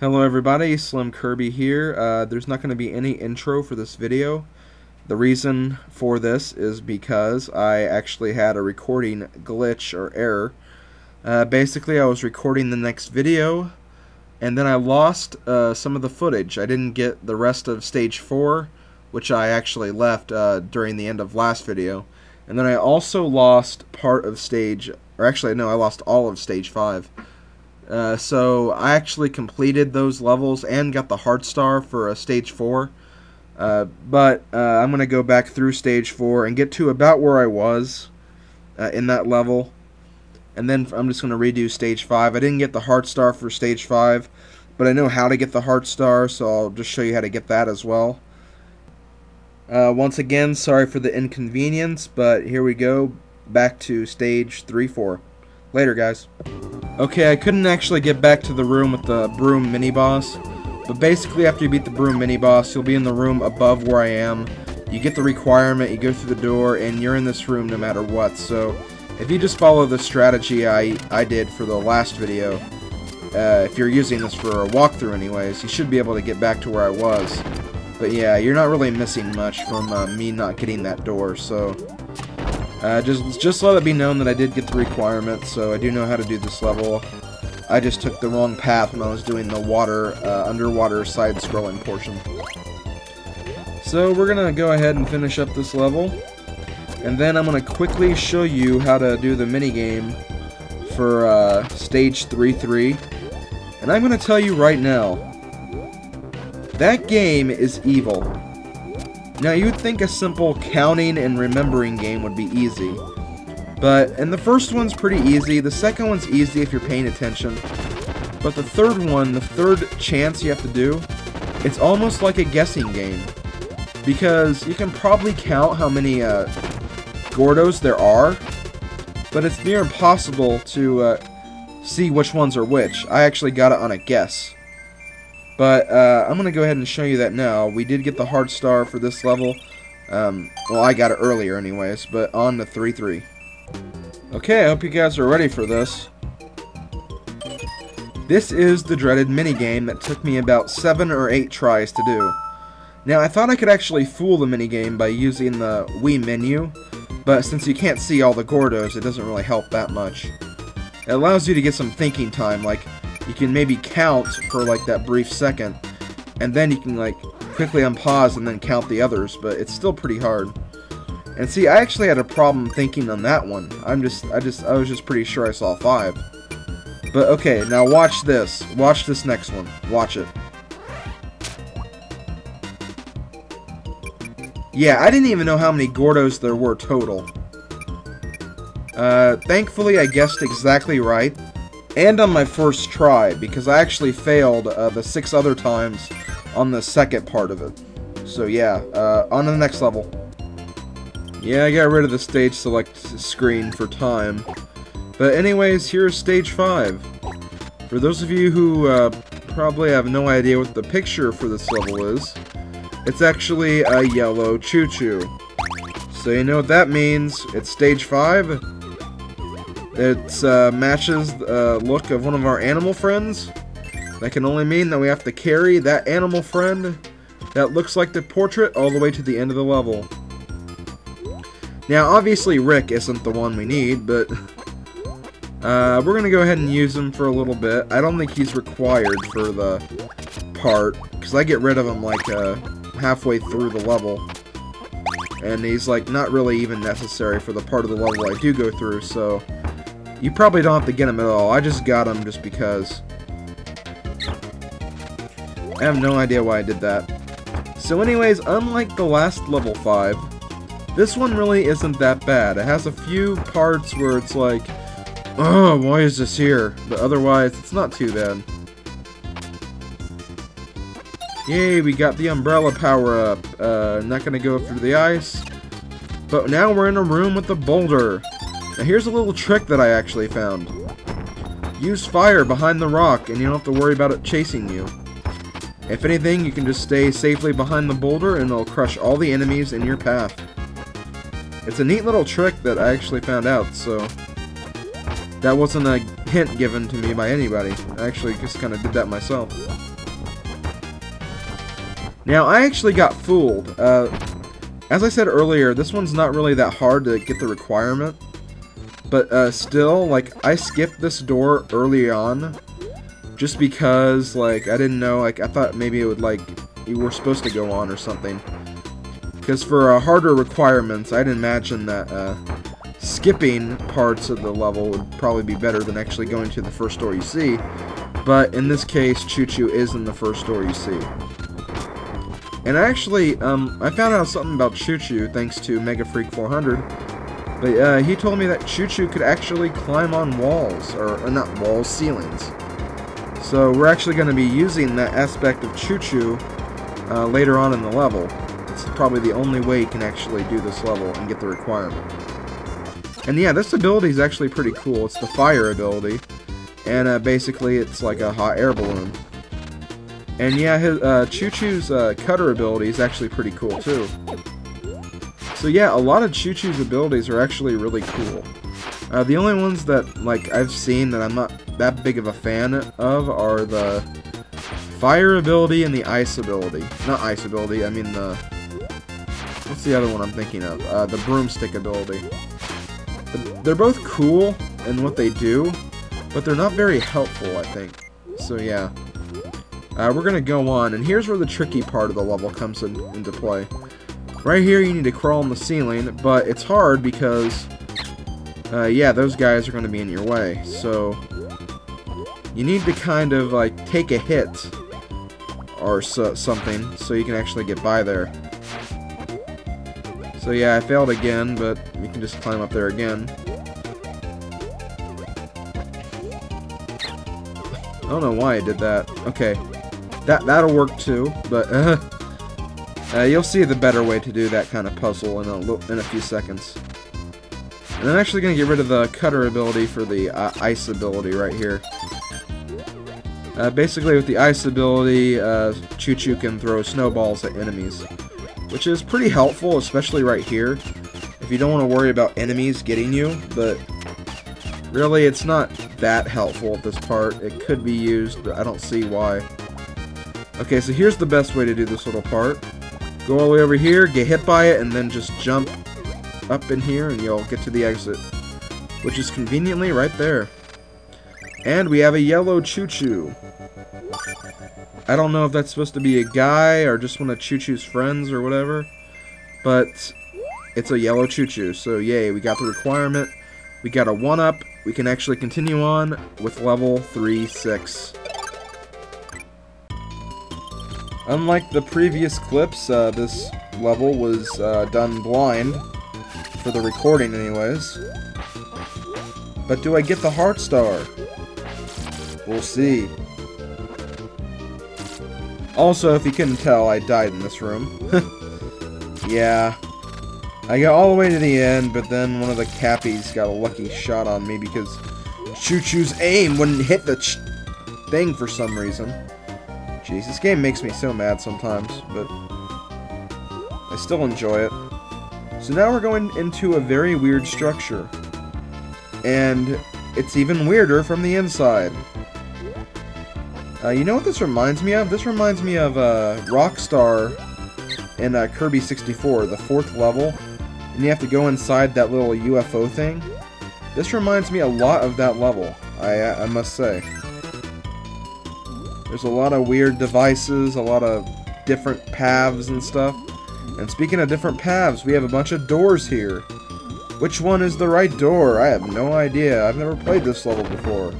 Hello everybody, SlimKirby here. There's not going to be any intro for this video. The reason for this is because I actually had a recording glitch or error. Basically I was recording the next video and then I lost some of the footage. I didn't get the rest of stage 4, which I actually left during the end of last video. And then I also lost part of stage, or actually no, I lost all of stage 5. So I actually completed those levels and got the heart star for stage 4. But I'm going to go back through stage 4 and get to about where I was in that level. And then I'm just going to redo stage 5. I didn't get the heart star for stage 5, but I know how to get the heart star, so I'll just show you how to get that as well. Once again, sorry for the inconvenience, but here we go, back to stage 3-4. Later, guys. Okay, I couldn't actually get back to the room with the broom mini-boss, but basically after you beat the broom mini-boss, you'll be in the room above where I am. You get the requirement, you go through the door, and you're in this room no matter what. So, if you just follow the strategy I did for the last video, if you're using this for a walkthrough anyways, you should be able to get back to where I was. But yeah, you're not really missing much from me not getting that door, so... just let it be known that I did get the requirement, so I do know how to do this level. I just took the wrong path when I was doing the water, underwater side-scrolling portion. So we're gonna go ahead and finish up this level, and then I'm gonna quickly show you how to do the minigame for stage 3-3. And I'm gonna tell you right now, that game is evil. Now, you'd think a simple counting and remembering game would be easy, and the first one's pretty easy, the second one's easy if you're paying attention, but the third one, the third chance you have to do, it's almost like a guessing game, because you can probably count how many Gordos there are, but it's near impossible to see which ones are which. I actually got it on a guess. But I'm going to go ahead and show you that now. We did get the heart star for this level. Well, I got it earlier anyways, but on to 3-3. Okay, I hope you guys are ready for this. This is the dreaded minigame that took me about 7 or 8 tries to do. Now, I thought I could actually fool the minigame by using the Wii menu, but since you can't see all the Gordos, it doesn't really help that much. It allows you to get some thinking time, like... you can maybe count for like that brief second, and then you can like quickly unpause and then count the others, but it's still pretty hard. And see, I actually had a problem thinking on that one. I was just pretty sure I saw 5. But okay, now watch this. Watch this next one. Watch it. Yeah, I didn't even know how many Gordos there were total. Thankfully I guessed exactly right. And on my first try, because I actually failed the 6 other times on the second part of it. So yeah, on to the next level. Yeah, I got rid of the stage select screen for time. But anyways, here's stage 5. For those of you who probably have no idea what the picture for this level is, it's actually a yellow choo-choo. So you know what that means, it's stage 5. It matches the look of one of our animal friends. That can only mean that we have to carry that animal friend that looks like the portrait all the way to the end of the level. Now, obviously Rick isn't the one we need, but we're going to go ahead and use him for a little bit. I don't think he's required for the part, because I get rid of him like halfway through the level. And he's like not really even necessary for the part of the level I do go through, so... you probably don't have to get him at all. I just got him just because. I have no idea why I did that. So anyways, unlike the last level 5, this one really isn't that bad. It has a few parts where it's like, oh, why is this here? But otherwise, it's not too bad. Yay, we got the umbrella power-up. Not gonna go through the ice. But now we're in a room with a boulder. Now here's a little trick that I actually found. Use fire behind the rock and you don't have to worry about it chasing you. If anything, you can just stay safely behind the boulder and it'll crush all the enemies in your path. It's a neat little trick that I actually found out, so that wasn't a hint given to me by anybody. I actually just kind of did that myself. Now, I actually got fooled. As I said earlier, this one's not really that hard to get the requirement. But still, like, I skipped this door early on. Just because, like, I didn't know, like, I thought maybe it would, like, you were supposed to go on or something. Because for harder requirements, I'd imagine that skipping parts of the level would probably be better than actually going to the first door you see. But in this case, Choo Choo is in the first door you see. And actually, I found out something about Choo Choo thanks to Mega Freak 400. But he told me that Choo Choo could actually climb on walls, or not walls, ceilings. So we're actually going to be using that aspect of Choo Choo later on in the level. It's probably the only way you can actually do this level and get the requirement. And yeah, this ability is actually pretty cool. It's the fire ability, and basically it's like a hot air balloon. And yeah, his, Choo Choo's cutter ability is actually pretty cool too. So yeah, a lot of Choo Choo's abilities are actually really cool. The only ones that, like, I've seen that I'm not that big of a fan of are the fire ability and the ice ability. Not ice ability, I mean the... What's the other one I'm thinking of? The broomstick ability. They're both cool in what they do, but they're not very helpful, I think. So yeah. We're gonna go on, and here's where the tricky part of the level comes into play. Right here you need to crawl on the ceiling, but it's hard because, yeah, those guys are gonna be in your way. So, you need to kind of, like, take a hit or something so you can actually get by there. So yeah, I failed again, but you can just climb up there again. I don't know why I did that. Okay. That'll work too, but you'll see the better way to do that kind of puzzle in a few seconds. And I'm actually going to get rid of the cutter ability for the ice ability right here. Basically, with the ice ability, Choo Choo can throw snowballs at enemies, which is pretty helpful, especially right here, if you don't want to worry about enemies getting you, but really it's not that helpful at this part. It could be used, but I don't see why. Okay, so here's the best way to do this little part. Go all the way over here, get hit by it, and then just jump up in here and you'll get to the exit, which is conveniently right there. And we have a yellow Choo Choo. I don't know if that's supposed to be a guy or just one of Choo Choo's friends or whatever, but it's a yellow Choo Choo, so yay, we got the requirement. We got a 1-up. We can actually continue on with level 3-6. Unlike the previous clips, this level was done blind, for the recording anyways. But do I get the heart star? We'll see. Also, if you couldn't tell, I died in this room. Yeah. I got all the way to the end, but then one of the Cappies got a lucky shot on me because Choo Choo's aim wouldn't hit the thing for some reason. Jeez, this game makes me so mad sometimes, but I still enjoy it. So now we're going into a very weird structure. And it's even weirder from the inside. You know what this reminds me of? This reminds me of Rockstar in Kirby 64, the 4th level. And you have to go inside that little UFO thing. This reminds me a lot of that level, I must say. There's a lot of weird devices, a lot of different paths and stuff. And speaking of different paths, we have a bunch of doors here. Which one is the right door? I have no idea. I've never played this level before.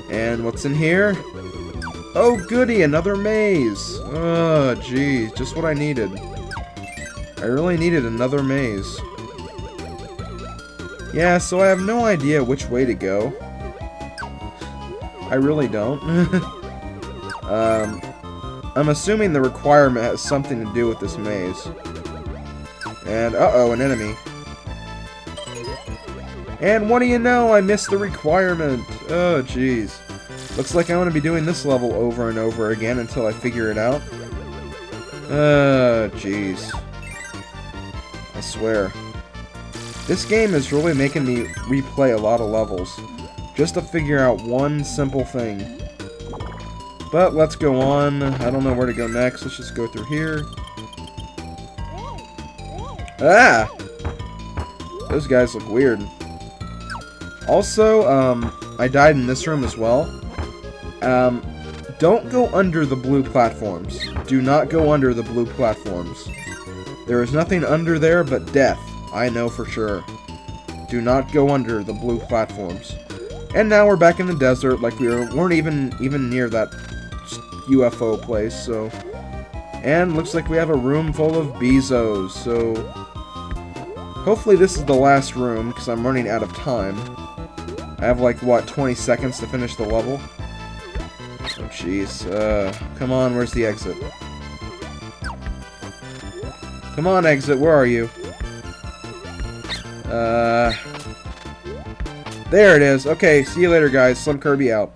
And what's in here? Oh goody, another maze. Oh geez, just what I needed. I really needed another maze. Yeah, so I have no idea which way to go. I really don't. I'm assuming the requirement has something to do with this maze. And, uh-oh, an enemy. And what do you know? I missed the requirement. Oh, jeez. Looks like I'm going to be doing this level over and over again until I figure it out. Jeez. I swear. This game is really making me replay a lot of levels, just to figure out one simple thing. But let's go on. I don't know where to go next. Let's just go through here. Ah! Those guys look weird. Also, I died in this room as well. Don't go under the blue platforms. Do not go under the blue platforms. There is nothing under there but death. I know for sure. Do not go under the blue platforms. And now we're back in the desert, like we weren't even near that UFO place, so... And looks like we have a room full of Bezos, so... Hopefully this is the last room, because I'm running out of time. I have like, what, 20 seconds to finish the level? Oh, jeez. Come on, where's the exit? Come on, exit, where are you? There it is. Okay, see you later, guys. SlimKirby out.